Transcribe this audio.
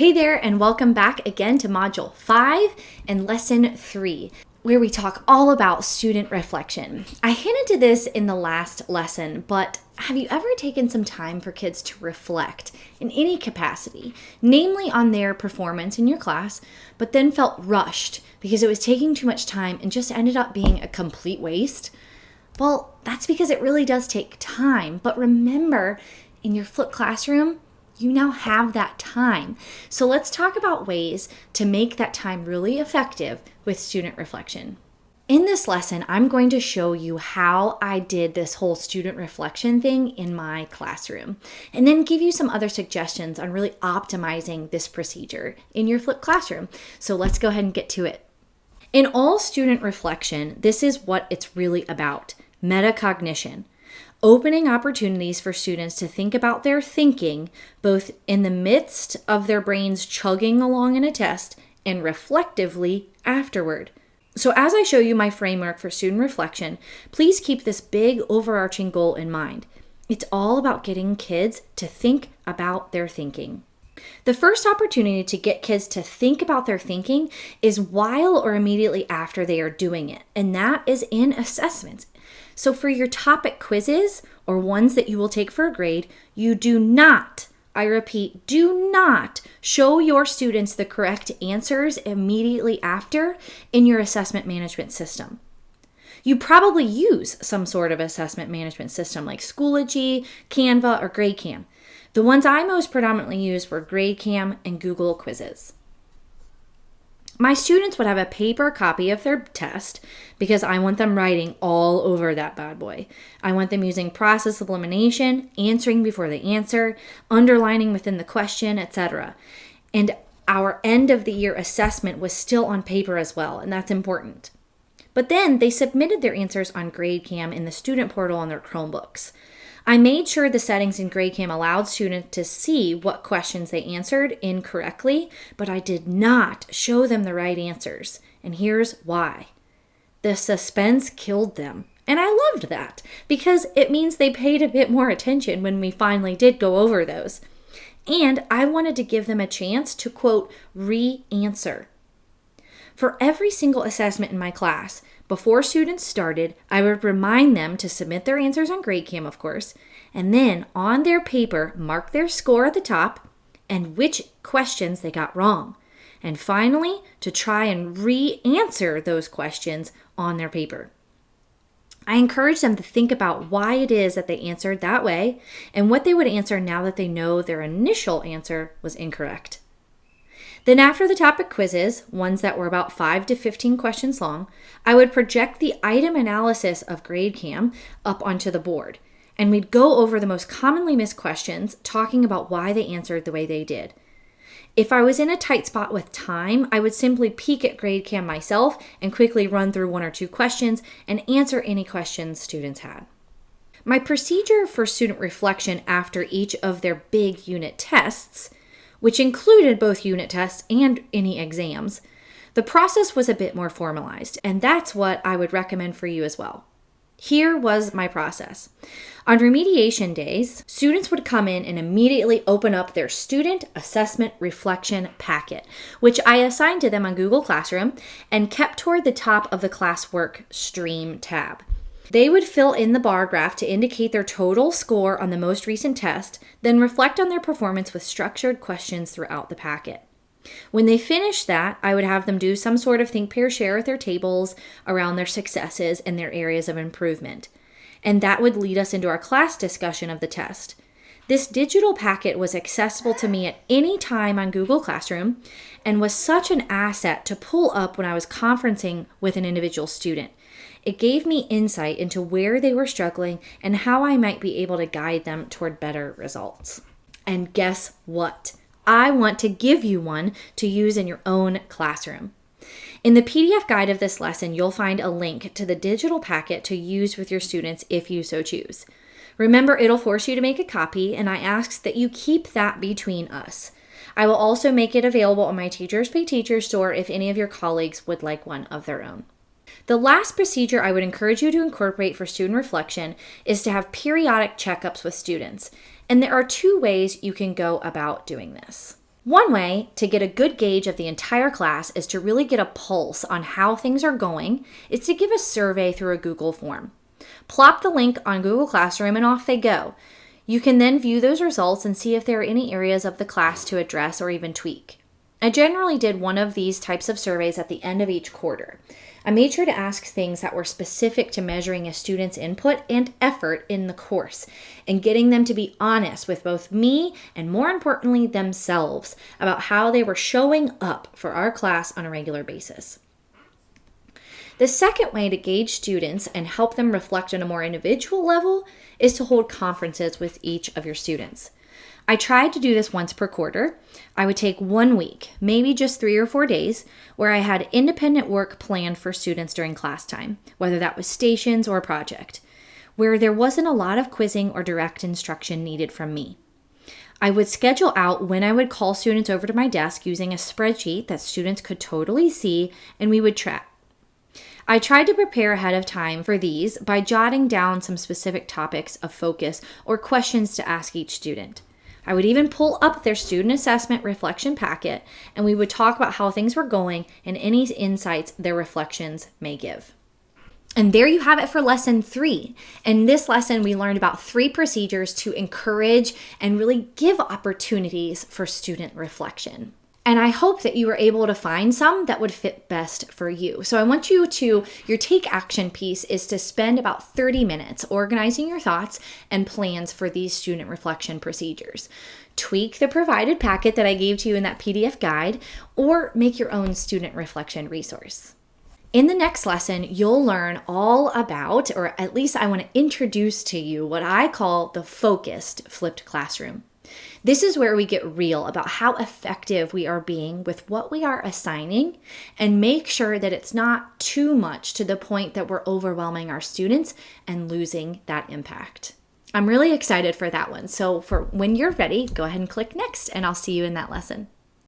Hey there, and welcome back again to Module 5 and Lesson 3, where we talk all about student reflection. I hinted to this in the last lesson, but have you ever taken some time for kids to reflect in any capacity, namely on their performance in your class, but then felt rushed because it was taking too much time and just ended up being a complete waste? Well, that's because it really does take time. But remember, in your flipped classroom, you now have that time. So let's talk about ways to make that time really effective with student reflection. In this lesson, I'm going to show you how I did this whole student reflection thing in my classroom, and then give you some other suggestions on really optimizing this procedure in your flipped classroom. So let's go ahead and get to it. In all student reflection, this is what it's really about: metacognition. Opening opportunities for students to think about their thinking, both in the midst of their brains chugging along in a test and reflectively afterward. So as I show you my framework for student reflection, please keep this big overarching goal in mind. It's all about getting kids to think about their thinking. The first opportunity to get kids to think about their thinking is while or immediately after they are doing it, and that is in assessments. So for your topic quizzes or ones that you will take for a grade, you do not, I repeat, do not show your students the correct answers immediately after in your assessment management system. You probably use some sort of assessment management system like Schoology, Canva, or GradeCam. The ones I most predominantly used were GradeCam and Google Quizzes. My students would have a paper copy of their test because I want them writing all over that bad boy. I want them using process of elimination, answering before they answer, underlining within the question, etc. And our end of the year assessment was still on paper as well, and that's important. But then they submitted their answers on GradeCam in the student portal on their Chromebooks. I made sure the settings in GradeCam allowed students to see what questions they answered incorrectly, but I did not show them the right answers. And here's why. The suspense killed them. And I loved that because it means they paid a bit more attention when we finally did go over those. And I wanted to give them a chance to, quote, re-answer. For every single assessment in my class, before students started, I would remind them to submit their answers on GradeCam, of course, and then on their paper, mark their score at the top and which questions they got wrong. And finally, to try and re-answer those questions on their paper. I encourage them to think about why it is that they answered that way and what they would answer now that they know their initial answer was incorrect. Then after the topic quizzes, ones that were about 5 to 15 questions long, I would project the item analysis of GradeCam up onto the board. And we'd go over the most commonly missed questions, talking about why they answered the way they did. If I was in a tight spot with time, I would simply peek at GradeCam myself and quickly run through 1 or 2 questions and answer any questions students had. My procedure for student reflection after each of their big unit tests, which included both unit tests and any exams, the process was a bit more formalized, and that's what I would recommend for you as well. Here was my process. On remediation days, students would come in and immediately open up their student assessment reflection packet, which I assigned to them on Google Classroom and kept toward the top of the classwork stream tab. They would fill in the bar graph to indicate their total score on the most recent test, then reflect on their performance with structured questions throughout the packet. When they finished that, I would have them do some sort of think, pair, share with their tables around their successes and their areas of improvement. And that would lead us into our class discussion of the test. This digital packet was accessible to me at any time on Google Classroom and was such an asset to pull up when I was conferencing with an individual student. It gave me insight into where they were struggling and how I might be able to guide them toward better results. And guess what? I want to give you one to use in your own classroom. In the PDF guide of this lesson, you'll find a link to the digital packet to use with your students if you so choose. Remember, it'll force you to make a copy, and I ask that you keep that between us. I will also make it available on my Teachers Pay Teachers store if any of your colleagues would like one of their own. The last procedure I would encourage you to incorporate for student reflection is to have periodic checkups with students. And there are 2 ways you can go about doing this. One way to get a good gauge of the entire class is to really get a pulse on how things are going is to give a survey through a Google form. Plop the link on Google Classroom and off they go. You can then view those results and see if there are any areas of the class to address or even tweak. I generally did one of these types of surveys at the end of each quarter. I made sure to ask things that were specific to measuring a student's input and effort in the course and getting them to be honest with both me and, more importantly, themselves about how they were showing up for our class on a regular basis. The second way to gauge students and help them reflect on a more individual level is to hold conferences with each of your students. I tried to do this once per quarter. I would take 1 week, maybe just 3 or 4 days, where I had independent work planned for students during class time, whether that was stations or project, where there wasn't a lot of quizzing or direct instruction needed from me. I would schedule out when I would call students over to my desk using a spreadsheet that students could totally see, and we would track. I tried to prepare ahead of time for these by jotting down some specific topics of focus or questions to ask each student. I would even pull up their student assessment reflection packet, and we would talk about how things were going and any insights their reflections may give. And there you have it for lesson 3. In this lesson, we learned about 3 procedures to encourage and really give opportunities for student reflection. And I hope that you were able to find some that would fit best for you. So I want you to, your take action piece is to spend about 30 minutes organizing your thoughts and plans for these student reflection procedures. Tweak the provided packet that I gave to you in that PDF guide, or make your own student reflection resource. In the next lesson, you'll learn all about, or at least I want to introduce to you what I call the focused flipped classroom. This is where we get real about how effective we are being with what we are assigning and make sure that it's not too much to the point that we're overwhelming our students and losing that impact. I'm really excited for that one. So for when you're ready, go ahead and click next, and I'll see you in that lesson.